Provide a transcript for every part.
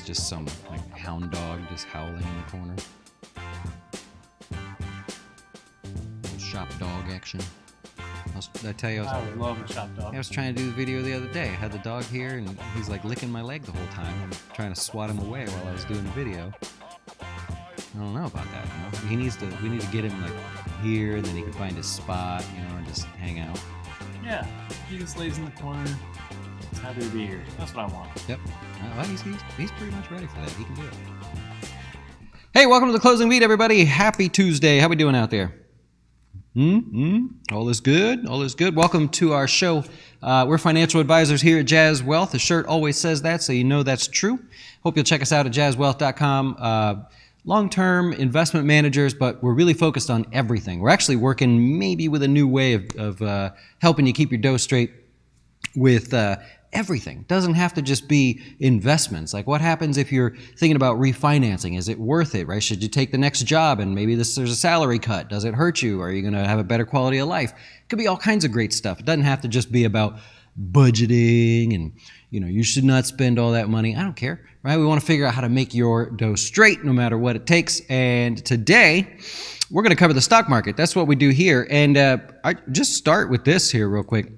just some like hound dog just howling in the corner. Little shop dog action. Did I tell you I love a shop dog. I was trying to do the video the other day. I had the dog here and he's like licking my leg the whole time. I'm trying to swat him away while I was doing the video. I don't know about that. You know? We need to get him like here, and then he can find his spot, you know, and just hang out. Yeah, he just lays in the corner. He's happy to be here. That's what I want. Yep. Well, he's pretty much ready for that. He can do it. Hey, welcome to the closing beat, everybody. Happy Tuesday. How we doing out there? All is good. All is good. Welcome to our show. We're financial advisors here at Jazz Wealth. The shirt always says that, so you know that's true. Hope you'll check us out at jazzwealth.com. Long-term investment managers, but we're really focused on everything. We're actually working maybe with a new way of helping you keep your dough straight with everything. Doesn't have to just be investments. Like what happens if you're thinking about refinancing? Is it worth it, right? Should you take the next job and maybe there's a salary cut? Does it hurt you? Are you going to have a better quality of life? It could be all kinds of great stuff. It doesn't have to just be about budgeting and, you know, you should not spend all that money. I don't care, right? We want to figure out how to make your dough straight no matter what it takes. And today we're going to cover the stock market. That's what we do here. And I just start with this here real quick.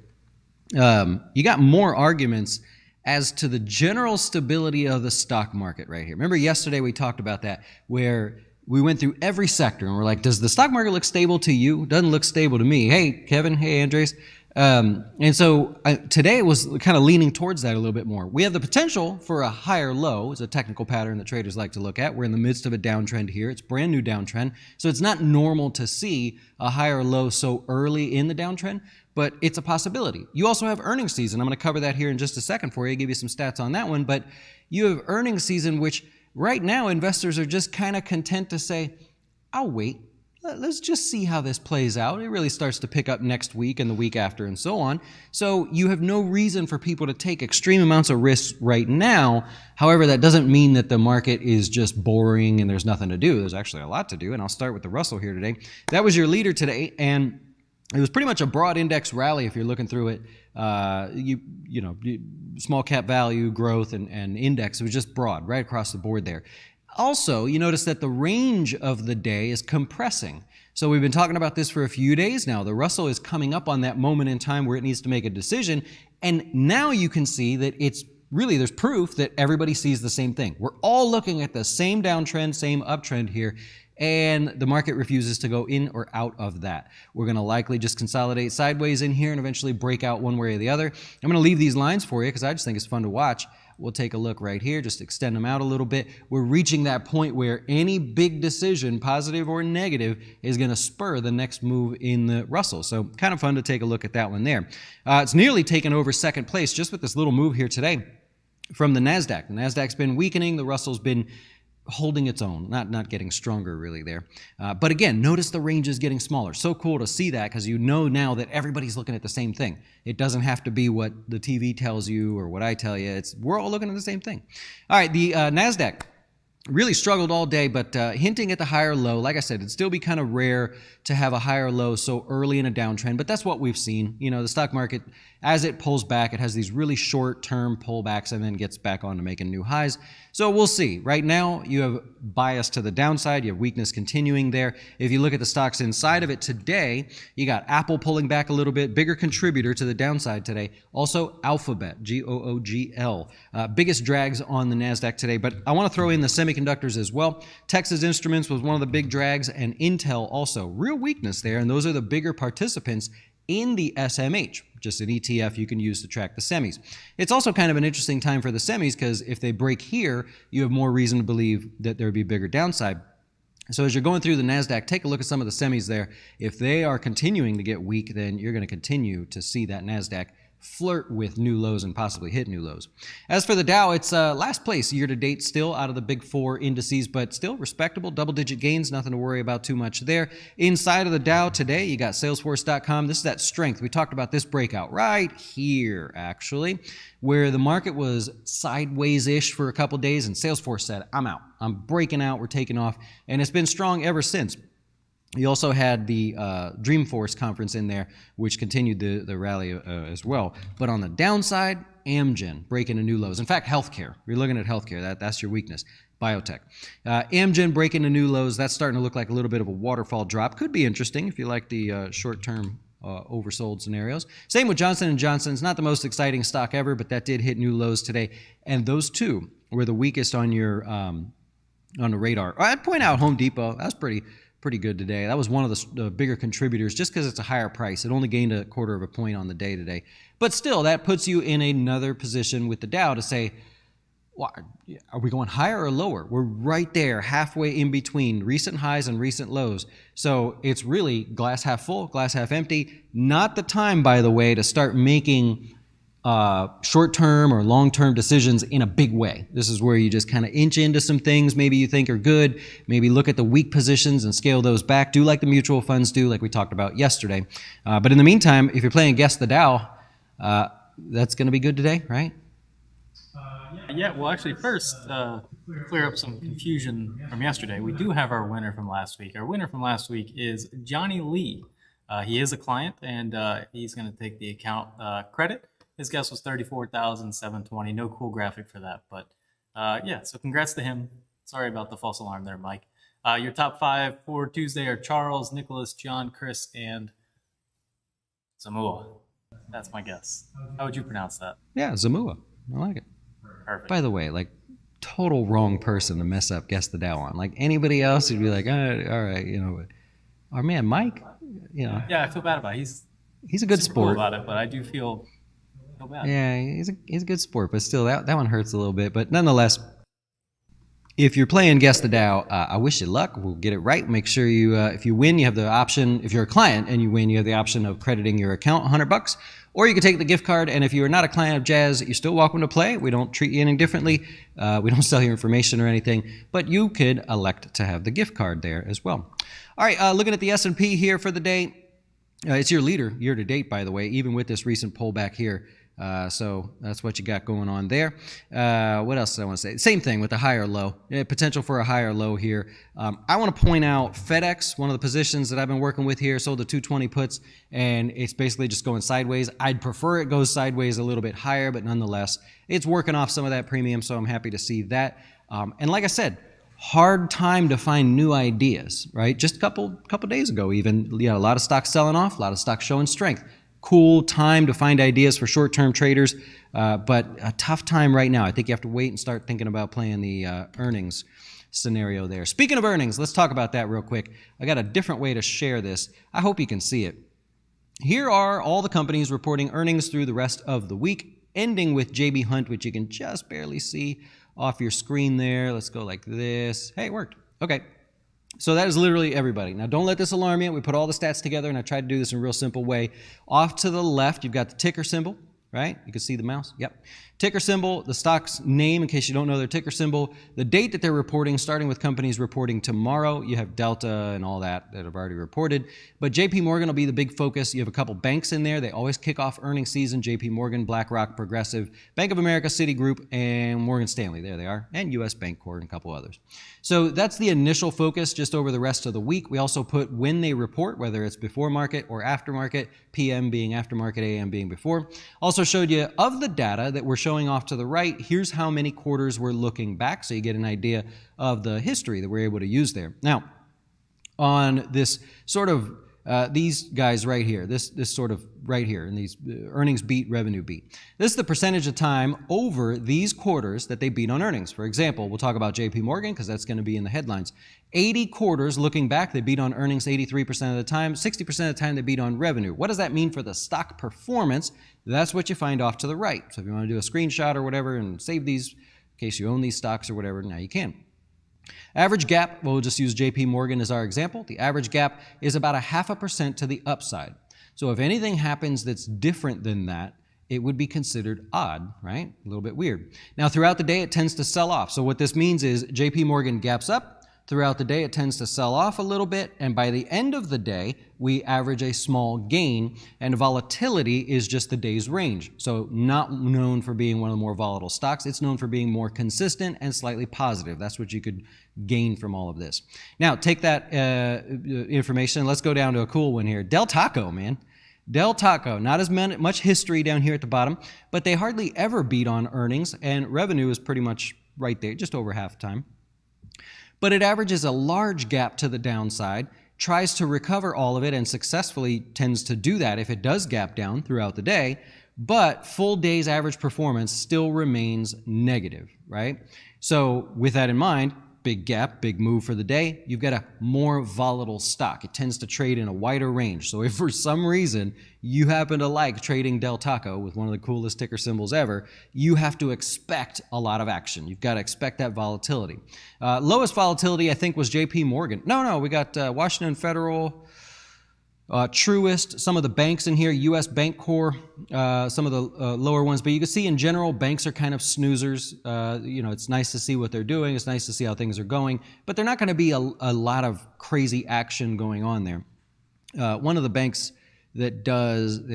You got more arguments as to the general stability of the stock market right here. Remember yesterday we talked about that, where we went through every sector and we're like, does the stock market look stable to you? Doesn't look stable to me. Hey, Kevin. Hey, Andres. And so today was kind of leaning towards that a little bit more. We have the potential for a higher low. It's a technical pattern that traders like to look at. We're in the midst of a downtrend here. It's brand new downtrend. So it's not normal to see a higher low so early in the downtrend, but it's a possibility. You also have earnings season. I'm going to cover that here in just a second for you, give you some stats on that one. But you have earnings season, which right now investors are just kind of content to say, I'll wait. Let's just see how this plays out. It really starts to pick up next week and the week after and so on. So you have no reason for people to take extreme amounts of risks right now. However, that doesn't mean that the market is just boring and there's nothing to do. There's actually a lot to do. And I'll start with the Russell here today. That was your leader today. And it was pretty much a broad index rally if you're looking through it. You know, small cap value, growth, and index. It was just broad right across the board there. Also, you notice that the range of the day is compressing. So we've been talking about this for a few days now. The Russell is coming up on that moment in time where it needs to make a decision. And now you can see that it's really, there's proof that everybody sees the same thing. We're all looking at the same downtrend, same uptrend here, and the market refuses to go in or out of that. We're going to likely just consolidate sideways in here and eventually break out one way or the other. I'm going to leave these lines for you because I just think it's fun to watch. We'll take a look right here, just extend them out a little bit. We're reaching that point where any big decision, positive or negative, is going to spur the next move in the Russell. So kind of fun to take a look at that one there. It's nearly taken over second place just with this little move here today from the NASDAQ. The NASDAQ's been weakening. The Russell's been holding its own, not getting stronger really there. But again, notice the range is getting smaller. So cool to see that because you know now that everybody's looking at the same thing. It doesn't have to be what the TV tells you or what I tell you. We're all looking at the same thing. All right, the NASDAQ really struggled all day, but hinting at the higher low. Like I said, it'd still be kind of rare to have a higher low so early in a downtrend, but that's what we've seen. You know, the stock market, as it pulls back, it has these really short-term pullbacks and then gets back on to making new highs. So we'll see. Right now, you have bias to the downside. You have weakness continuing there. If you look at the stocks inside of it today, you got Apple pulling back a little bit, bigger contributor to the downside today. Also, Alphabet, G-O-O-G-L, biggest drags on the NASDAQ today. But I want to throw in the semiconductors as well. Texas Instruments was one of the big drags, and Intel also. Real weakness there, and those are the bigger participants in the SMH, just an ETF you can use to track the semis. It's also kind of an interesting time for the semis because if they break here, you have more reason to believe that there would be bigger downside. So as you're going through the NASDAQ, take a look at some of the semis there. If they are continuing to get weak, then you're going to continue to see that NASDAQ flirt with new lows and possibly hit new lows. As for the Dow, it's last place year to date still out of the big four indices, but still respectable, double-digit gains, nothing to worry about too much there. Inside of the Dow today, you got Salesforce.com. This is that strength. We talked about this breakout right here, actually, where the market was sideways-ish for a couple days, and Salesforce said, I'm out. I'm breaking out. We're taking off, and it's been strong ever since. You also had the Dreamforce conference in there, which continued the rally as well. But on the downside, Amgen breaking a new lows. In fact, healthcare. We're looking at healthcare. That's your weakness. Biotech. Amgen breaking a new lows. That's starting to look like a little bit of a waterfall drop. Could be interesting if you like the short-term oversold scenarios. Same with Johnson & Johnson. It's not the most exciting stock ever, but that did hit new lows today. And those two were the weakest on your on the radar. I'd point out Home Depot. That's pretty good today. That was one of the bigger contributors just because it's a higher price. It only gained 1/4 of a point on the day today. But still, that puts you in another position with the Dow to say, well, are we going higher or lower? We're right there, halfway in between recent highs and recent lows. So it's really glass half full, glass half empty. Not the time, by the way, to start making short-term or long-term decisions in a big way. This is where you just kind of inch into some things maybe you think are good, maybe look at the weak positions and scale those back. Do like the mutual funds do, like we talked about yesterday. But in the meantime, if you're playing Guess the Dow, that's going to be good today, right? Yeah, well, actually, first, clear up some confusion from yesterday. We do have our winner from last week. Our winner from last week is Johnny Lee. He is a client, and he's going to take the account credit. His guess was $34,720. No cool graphic for that, but yeah. So congrats to him. Sorry about the false alarm there, Mike. Your top 5 for Tuesday are Charles, Nicholas, John, Chris, and Zamua. That's my guess. How would you pronounce that? Yeah, Zamua. I like it. Perfect. By the way, like total wrong person to mess up Guess the Dow on. Like anybody else would be like, all right, you know. Our man Mike, you know. Yeah, I feel bad about it. He's a good super cool sport about it, but I do feel bad. Yeah, he's a good sport, but still that one hurts a little bit. But nonetheless, if you're playing Guess the Dow, I wish you luck. We'll get it right. Make sure you, if you win, you have the option. If you're a client and you win, you have the option of crediting your account $100, or you can take the gift card. And if you're not a client of Jazz, you're still welcome to play. We don't treat you any differently. We don't sell your information or anything, but you could elect to have the gift card there as well. All right, looking at the S&P here for the day. It's your leader year to date, by the way, even with this recent pullback here. So that's what you got going on there. What else did I want to say? Same thing with the higher low. Potential for a higher low here. I want to point out FedEx, one of the positions that I've been working with here, sold the 220 puts, and it's basically just going sideways. I'd prefer it goes sideways a little bit higher, but nonetheless, it's working off some of that premium, so I'm happy to see that. And like I said, hard time to find new ideas, right? Just a couple days ago even, you know, a lot of stocks selling off, a lot of stocks showing strength. Cool time to find ideas for short-term traders, but a tough time right now. I think you have to wait and start thinking about playing the earnings scenario there. Speaking of earnings, let's talk about that real quick. I got a different way to share this. I hope you can see it. Here are all the companies reporting earnings through the rest of the week, ending with J.B. Hunt, which you can just barely see off your screen there. Let's go like this. Hey, it worked. Okay. So that is literally everybody. Now, don't let this alarm you. We put all the stats together, and I tried to do this in a real simple way. Off to the left, you've got the ticker symbol, right? You can see the mouse. Yep. Ticker symbol, the stock's name, in case you don't know their ticker symbol, the date that they're reporting, starting with companies reporting tomorrow. You have Delta and all that have already reported. But JP Morgan will be the big focus. You have a couple banks in there. They always kick off earnings season. JP Morgan, BlackRock, Progressive, Bank of America, Citigroup, and Morgan Stanley. There they are. And US Bancorp and a couple others. So that's the initial focus just over the rest of the week. We also put when they report, whether it's before market or after market, PM being aftermarket, AM being before. Also showed you of the data that we're showing off to the right, here's how many quarters we're looking back, so you get an idea of the history that we're able to use there. Now, on this sort of these guys right here, this sort of right here, in these earnings beat, revenue beat. This is the percentage of time over these quarters that they beat on earnings. For example, we'll talk about JP Morgan because that's going to be in the headlines. 80 quarters looking back, they beat on earnings 83% of the time. 60% of the time, they beat on revenue. What does that mean for the stock performance? That's what you find off to the right. So if you want to do a screenshot or whatever and save these in case you own these stocks or whatever, now you can. Average gap, we'll just use JP Morgan as our example. The average gap is about 0.5% to the upside. So if anything happens that's different than that, it would be considered odd, right? A little bit weird. Now, throughout the day, it tends to sell off. So what this means is JP Morgan gaps up, Throughout the day, it tends to sell off a little bit, and by the end of the day, we average a small gain, and volatility is just the day's range. So not known for being one of the more volatile stocks. It's known for being more consistent and slightly positive. That's what you could gain from all of this. Now, take that information. Let's go down to a cool one here. Del Taco, man. Del Taco, not as much history down here at the bottom, but they hardly ever beat on earnings, and revenue is pretty much right there, just over half time. But it averages a large gap to the downside, tries to recover all of it, and successfully tends to do that if it does gap down throughout the day, but full day's average performance still remains negative, right? So with that in mind, big gap, big move for the day, you've got a more volatile stock. It tends to trade in a wider range. So if for some reason you happen to like trading Del Taco with one of the coolest ticker symbols ever, you have to expect a lot of action. You've got to expect that volatility. Lowest volatility, I think, was JP Morgan. No, we got Washington Federal, Truist, some of the banks in here, U.S. Bancorp, some of the lower ones. But you can see in general, banks are kind of snoozers. It's nice to see what they're doing. It's nice to see how things are going. But they're not going to be a lot of crazy action going on there. One of the banks that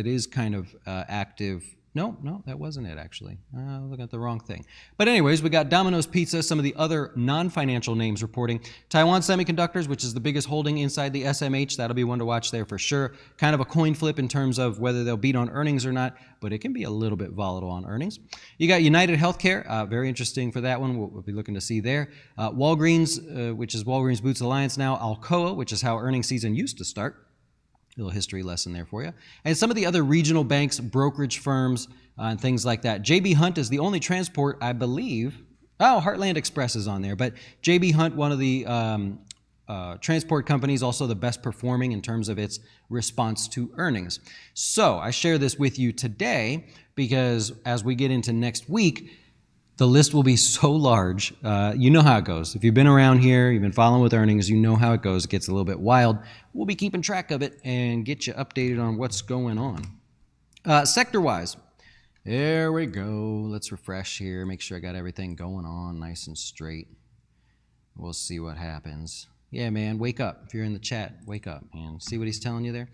is kind of active. No, that wasn't it, actually. Looking at the wrong thing. But anyways, we got Domino's Pizza, some of the other non-financial names reporting. Taiwan Semiconductors, which is the biggest holding inside the SMH. That'll be one to watch there for sure. Kind of a coin flip in terms of whether they'll beat on earnings or not, but it can be a little bit volatile on earnings. You got United Healthcare, very interesting for that one. We'll be looking to see there. Walgreens, which is Walgreens Boots Alliance now. Alcoa, which is how earnings season used to start. A little history lesson there for you. And some of the other regional banks, brokerage firms, and things like that. JB Hunt is the only transport, I believe. Oh, Heartland Express is on there. But JB Hunt, one of the transport companies, also the best performing in terms of its response to earnings. So I share this with you today because as we get into next week, the list will be so large. You know how it goes. If you've been around here, you've been following with earnings, you know how it goes. It gets a little bit wild. We'll be keeping track of it and get you updated on what's going on. Sector-wise, there we go. Let's refresh here, make sure I got everything going on nice and straight. We'll see what happens. Yeah, man, wake up. If you're in the chat, wake up, man. See what he's telling you there?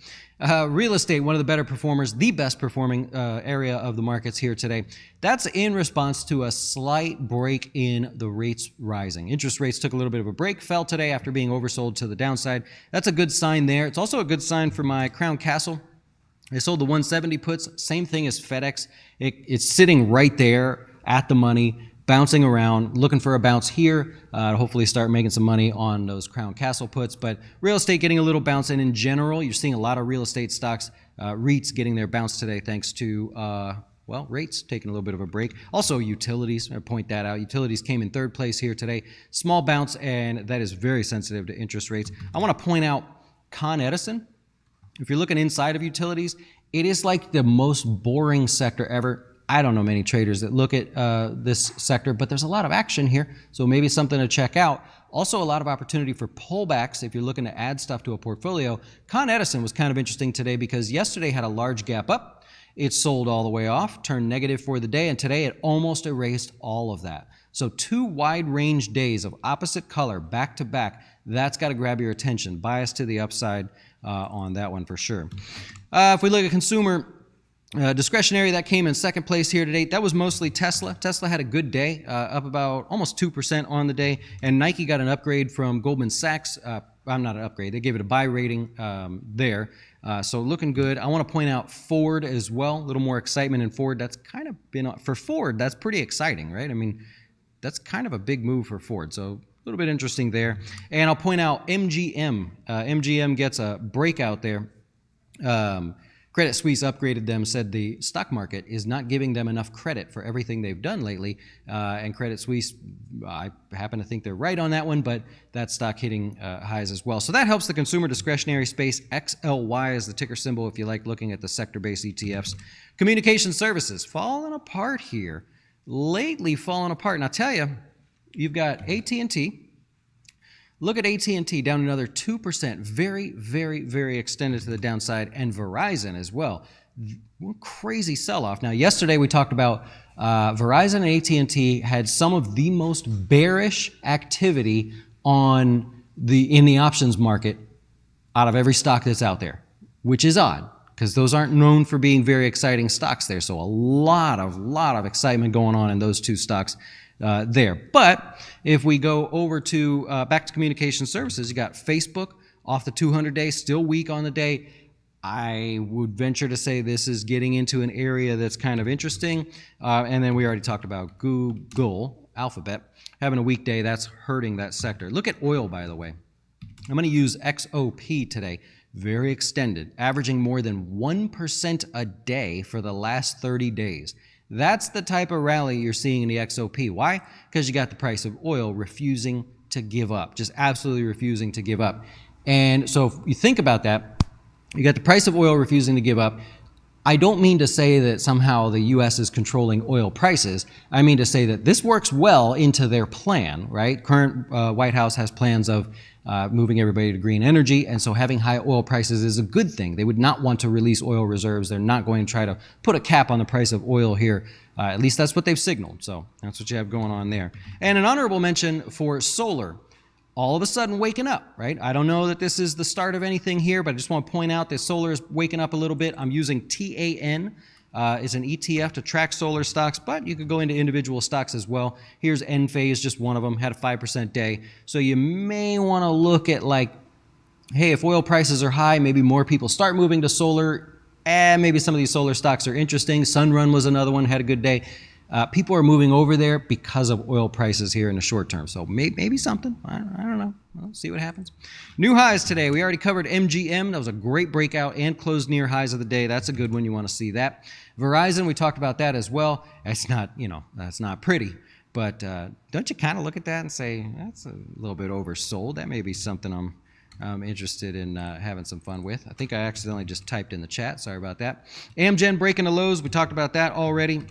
Real estate, one of the better performers, the best performing area of the markets here today. That's in response to a slight break in the rates rising. Interest rates took a little bit of a break, fell today after being oversold to the downside. That's a good sign there. It's also a good sign for my Crown Castle. They sold the 170 puts, same thing as FedEx. It's sitting right there at the money, bouncing around, looking for a bounce here to hopefully start making some money on those Crown Castle puts. But real estate getting a little bounce, and in general, you're seeing a lot of real estate stocks, REITs getting their bounce today thanks to, rates taking a little bit of a break. Also, utilities, I point that out. Utilities came in third place here today. Small bounce, and that is very sensitive to interest rates. I want to point out Con Edison. If you're looking inside of utilities, it is like the most boring sector ever. I don't know many traders that look at this sector, but there's a lot of action here, so maybe something to check out. Also, a lot of opportunity for pullbacks if you're looking to add stuff to a portfolio. Con Edison was kind of interesting today because yesterday had a large gap up. It sold all the way off, turned negative for the day, and today it almost erased all of that. So 2 wide range days of opposite color back to back, that's got to grab your attention. Bias to the upside on that one for sure. If we look at consumer discretionary, that came in second place here today. That was mostly Tesla. Tesla had a good day, up about almost 2% on the day. And Nike got an upgrade from Goldman Sachs. I'm not an upgrade. They gave it a buy rating there. So looking good. I want to point out Ford as well. A little more excitement in Ford. That's kind of been, for Ford, that's pretty exciting, right? I mean, that's kind of a big move for Ford. So a little bit interesting there. And I'll point out MGM. MGM gets a breakout there. Credit Suisse upgraded them, said the stock market is not giving them enough credit for everything they've done lately. And Credit Suisse, I happen to think they're right on that one, but that stock hitting highs as well. So that helps the consumer discretionary space. XLY is the ticker symbol if you like looking at the sector-based ETFs. Communication services, falling apart here. Lately falling apart. And I'll tell you, you've got AT&T. Look at AT&T down another 2%, very, very, very extended to the downside, and Verizon as well. Crazy sell-off. Now, yesterday we talked about Verizon and AT&T had some of the most bearish activity in the options market out of every stock that's out there, which is odd because those aren't known for being very exciting stocks there. So a lot of excitement going on in those two stocks there. But if we go over to back to communication services, you got Facebook off the 200-day, still weak on the day. I would venture to say this is getting into an area that's kind of interesting. And then we already talked about Google, Alphabet, having a weak day. That's hurting that sector. Look at oil, by the way. I'm going to use XOP today. Very extended, averaging more than 1% a day for the last 30 days. That's the type of rally you're seeing in the XOP. Why? Because you got the price of oil refusing to give up, just absolutely refusing to give up. And so if you think about that, you got the price of oil refusing to give up. I don't mean to say that somehow the U.S. is controlling oil prices. I mean to say that this works well into their plan, right? Current White House has plans of moving everybody to green energy, and so having high oil prices is a good thing. They would not want to release oil reserves. They're not going to try to put a cap on the price of oil here. At least that's what they've signaled. So that's what you have going on there. And an honorable mention for solar. All of a sudden waking up, right? I don't know that this is the start of anything here, but I just want to point out that solar is waking up a little bit. I'm using TAN. It's an ETF to track solar stocks, but you could go into individual stocks as well. Here's Enphase, just one of them, had a 5% day. So you may want to look at like, hey, if oil prices are high, maybe more people start moving to solar. Maybe some of these solar stocks are interesting. Sunrun was another one, had a good day. People are moving over there because of oil prices here in the short term. So maybe something. I don't know. We'll see what happens. New highs today. We already covered MGM. That was a great breakout and closed near highs of the day. That's a good one. You want to see that. Verizon, we talked about that as well. It's not, that's not pretty. But don't you kind of look at that and say, that's a little bit oversold? That may be something I'm interested in having some fun with. I think I accidentally just typed in the chat. Sorry about that. Amgen breaking the lows. We talked about that already.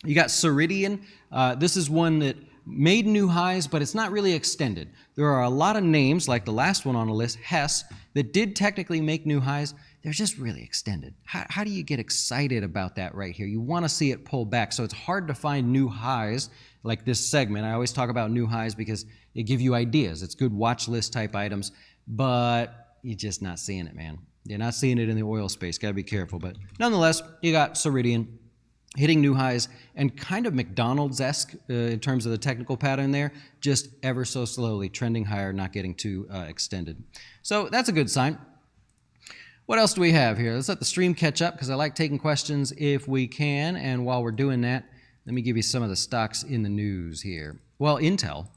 You got Ceridian. This is one that made new highs, but it's not really extended. There are a lot of names, like the last one on the list, Hess, that did technically make new highs. They're just really extended. How do you get excited about that right here? You want to see it pull back. So it's hard to find new highs like this segment. I always talk about new highs because it gives you ideas. It's good watch list type items, but you're just not seeing it, man. You're not seeing it in the oil space. Got to be careful. But nonetheless, you got Ceridian hitting new highs and kind of McDonald's-esque in terms of the technical pattern there, just ever so slowly trending higher, not getting too extended. So that's a good sign. What else do we have here? Let's let the stream catch up because I like taking questions if we can. And while we're doing that, let me give you some of the stocks in the news here. Well, Intel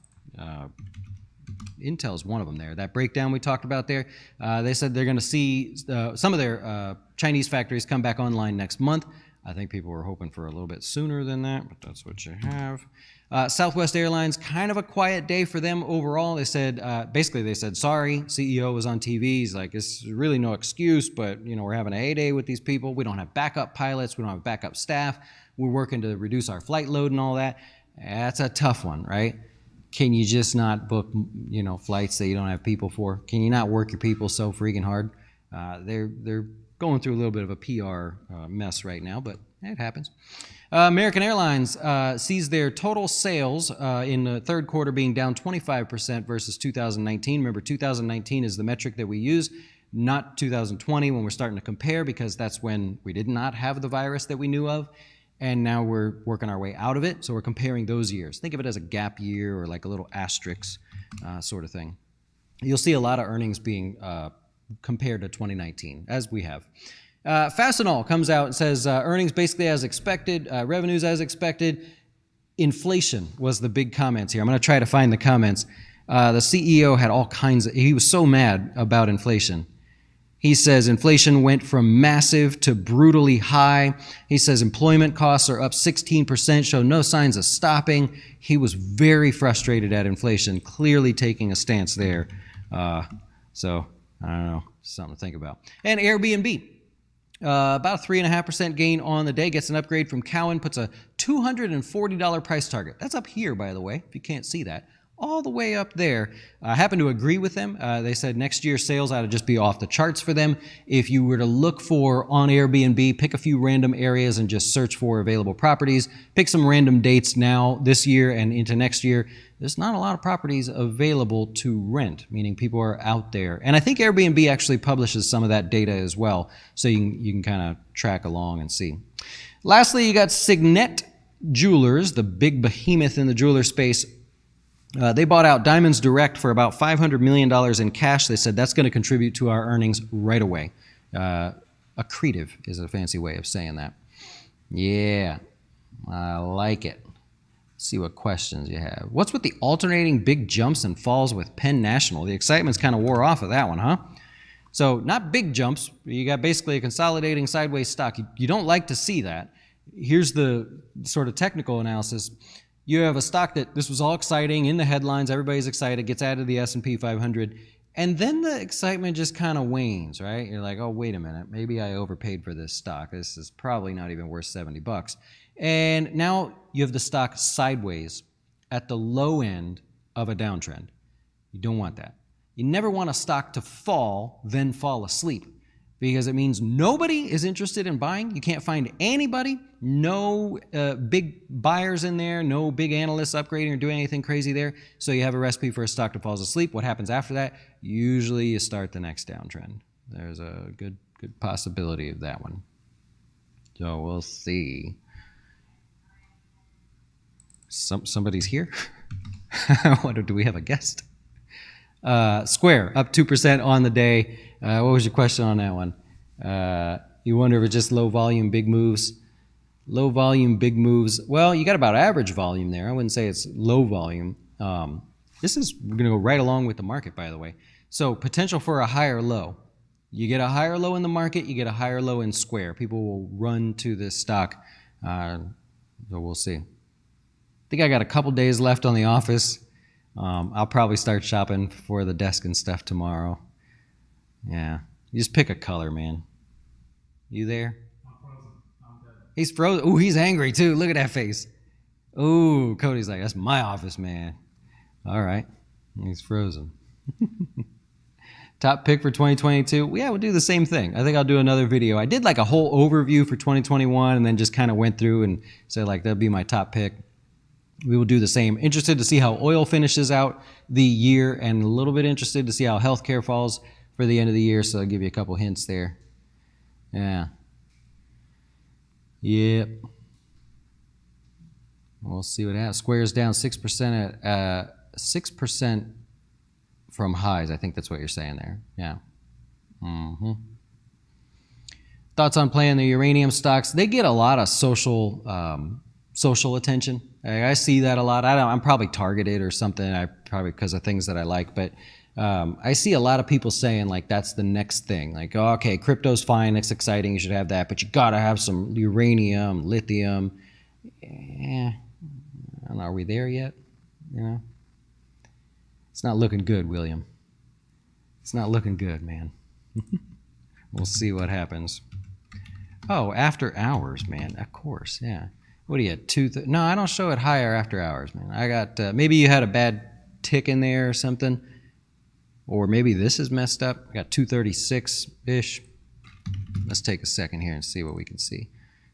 is one of them there. That breakdown we talked about there, they said they're going to see some of their Chinese factories come back online next month. I think people were hoping for a little bit sooner than that, but that's what you have. Southwest Airlines, kind of a quiet day for them overall. They said, basically, sorry. CEO was on TV. He's like, it's really no excuse, but we're having a heyday with these people. We don't have backup pilots. We don't have backup staff. We're working to reduce our flight load and all that. That's a tough one, right? Can you just not book, flights that you don't have people for? Can you not work your people so freaking hard? They're going through a little bit of a PR mess right now, but it happens. American Airlines sees their total sales in the third quarter being down 25% versus 2019. Remember, 2019 is the metric that we use, not 2020 when we're starting to compare because that's when we did not have the virus that we knew of, and now we're working our way out of it, so we're comparing those years. Think of it as a gap year or like a little asterisk sort of thing. You'll see a lot of earnings being compared to 2019, as we have. Fastenal comes out and says earnings basically as expected, revenues as expected. Inflation was the big comments here. I'm going to try to find the comments. The CEO had all kinds of, he was so mad about inflation. He says inflation went from massive to brutally high. He says employment costs are up 16%, show no signs of stopping. He was very frustrated at inflation, clearly taking a stance there. So I don't know, something to think about. And Airbnb, about a 3.5% gain on the day, gets an upgrade from Cowen, puts a $240 price target. That's up here, by the way, if you can't see that, all the way up there. I happen to agree with them. They said next year sales ought to just be off the charts for them. If you were to look for on Airbnb, pick a few random areas and just search for available properties. Pick some random dates now, this year and into next year. There's not a lot of properties available to rent, meaning people are out there. And I think Airbnb actually publishes some of that data as well, so you can kind of track along and see. Lastly, you got Signet Jewelers, the big behemoth in the jeweler space. They bought out Diamonds Direct for about $500 million in cash. They said that's going to contribute to our earnings right away. Accretive is a fancy way of saying that. Yeah, I like it. Let's see what questions you have. What's with the alternating big jumps and falls with Penn National? The excitement's kind of wore off of that one, huh? So not big jumps. You got basically a consolidating sideways stock. You don't like to see that. Here's the sort of technical analysis. You have a stock that this was all exciting in the headlines, everybody's excited, gets added to the S&P 500, and then the excitement just kind of wanes, right? You're like, oh, wait a minute, maybe I overpaid for this stock. This is probably not even worth 70 bucks. And now you have the stock sideways at the low end of a downtrend. You don't want that. You never want a stock to fall, then fall asleep, because it means nobody is interested in buying. You can't find anybody, no big buyers in there, no big analysts upgrading or doing anything crazy there. So you have a recipe for a stock that falls asleep. What happens after that? Usually you start the next downtrend. There's a good possibility of that one. So we'll see. Somebody's here? I wonder, do we have a guest? Square, up 2% on the day. What was your question on that one? You wonder if it's just low volume, big moves. Low volume, big moves. Well, you got about average volume there. I wouldn't say it's low volume. We're going to go right along with the market, by the way. So potential for a higher low. You get a higher low in the market, you get a higher low in Square. People will run to this stock. So we'll see. I think I got a couple days left on the office. I'll probably start shopping for the desk and stuff tomorrow. Yeah. You just pick a color, man. You there? I'm frozen. I'm dead. He's frozen. Ooh, he's angry too. Look at that face. Ooh, Cody's like, that's my office, man. All right. He's frozen. Top pick for 2022? Yeah, we'll do the same thing. I think I'll do another video. I did like a whole overview for 2021 and then just kind of went through and said like that'd be my top pick. We will do the same. Interested to see how oil finishes out the year and a little bit interested to see how healthcare falls for the end of the year. So I'll give you a couple hints there. Yeah. Yep. We'll see what happens. Square's down 6% at 6% from highs. I think that's what you're saying there. Yeah. Mm-hmm. Thoughts on playing the uranium stocks? They get a lot of social attention. I see that a lot. I'm probably targeted or something. I probably because of things that I like, but I see a lot of people saying like that's the next thing. Like, oh, okay, crypto's fine, it's exciting, you should have that, but you gotta have some uranium, lithium. I don't know, are we there yet? You know, it's not looking good, William. It's not looking good, man. We'll see what happens. Oh, after hours, man. Of course, yeah. What do you at no, I don't show it higher after hours, man. I got maybe you had a bad tick in there or something, or maybe this is messed up. I got 236-ish. Let's take a second here and see what we can see,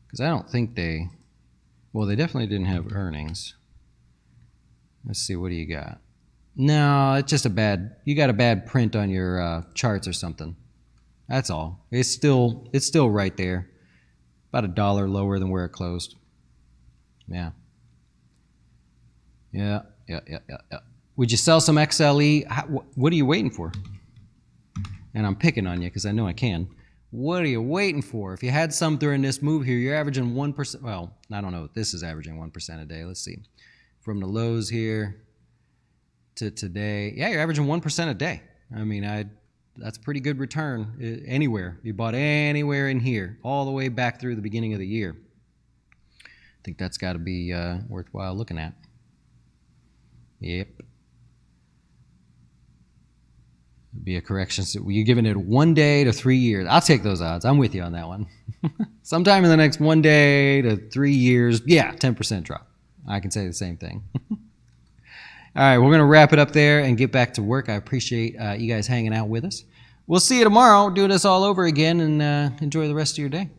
because I don't think they definitely didn't have earnings. Let's see, what do you got? No, it's just you got a bad print on your charts or something. That's all. It's still right there, about $1 lower than where it closed. Yeah. Would you sell some XLE? What are you waiting for? And I'm picking on you because I know I can. What are you waiting for? If you had some during this move here, you're averaging 1%. Well, I don't know. This is averaging 1% a day. Let's see. From the lows here to today. Yeah, you're averaging 1% a day. I mean, that's a pretty good return anywhere. You bought anywhere in here, all the way back through the beginning of the year. I think that's got to be worthwhile looking at. Yep. Be a correction. So you're giving it 1 day to 3 years. I'll take those odds. I'm with you on that one. Sometime in the next 1 day to 3 years, yeah, 10% drop. I can say the same thing. All All right, we're going to wrap it up there and get back to work. I appreciate you guys hanging out with us. We'll see you tomorrow. Do this all over again, and enjoy the rest of your day.